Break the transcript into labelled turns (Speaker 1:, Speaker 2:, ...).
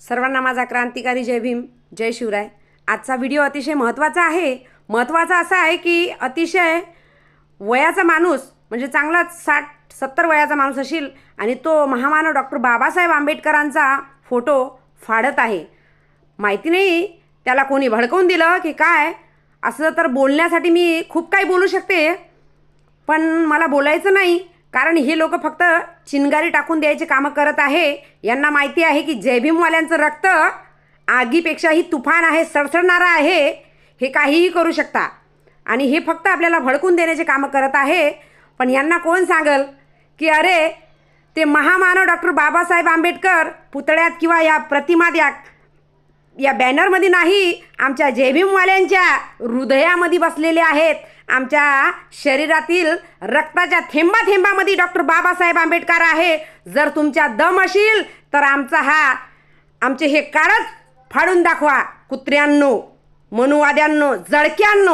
Speaker 1: सर्वांना माझा क्रांतिकारी जय भीम, जय शिवराय। आजचा व्हिडिओ अतिशय महत्त्वाचा आहे। महत्त्वाचा असा आहे की अतिशय वयाचा माणूस म्हणजे चांगला 60-70 वयाचा माणूस असेल आणि तो महामानव डॉक्टर बाबासाहेब आंबेडकरांचा फोटो फाडत आहे। माहिती नाही त्याला कोणी भडकवून दिलं की काय। असं तर बोलण्यासाठी मी खूप काही बोलू शकते, पण मला बोलायचं नाही, कारण हे लोक फक्त चिंगारी टाकून द्यायचे कामं करत आहे। यांना माहिती आहे की जय भीमवाल्यांचं रक्त आगीपेक्षाही तुफान आहे, सळसळणारं आहे, हे काहीही करू शकता आणि हे फक्त आपल्याला भडकून देण्याचे कामं करत आहे। पण यांना कोण सांगल की अरे ते महामानव डॉक्टर बाबासाहेब आंबेडकर पुतळ्यात किंवा या प्रतिमात या बॅनरमध्ये नाही, आमच्या जय भीमवाल्यांच्या हृदयामध्ये बसलेले आहेत। आमच्या शरीरातील रक्ताच्या थेंबाथेंबामध्ये डॉक्टर बाबासाहेब आंबेडकर आहे। जर तुमच्या दम असेल तर आमचे हे काळच फाडून दाखवा कुत्र्यांनो, मनुवाद्यांनो, जळक्यांनो।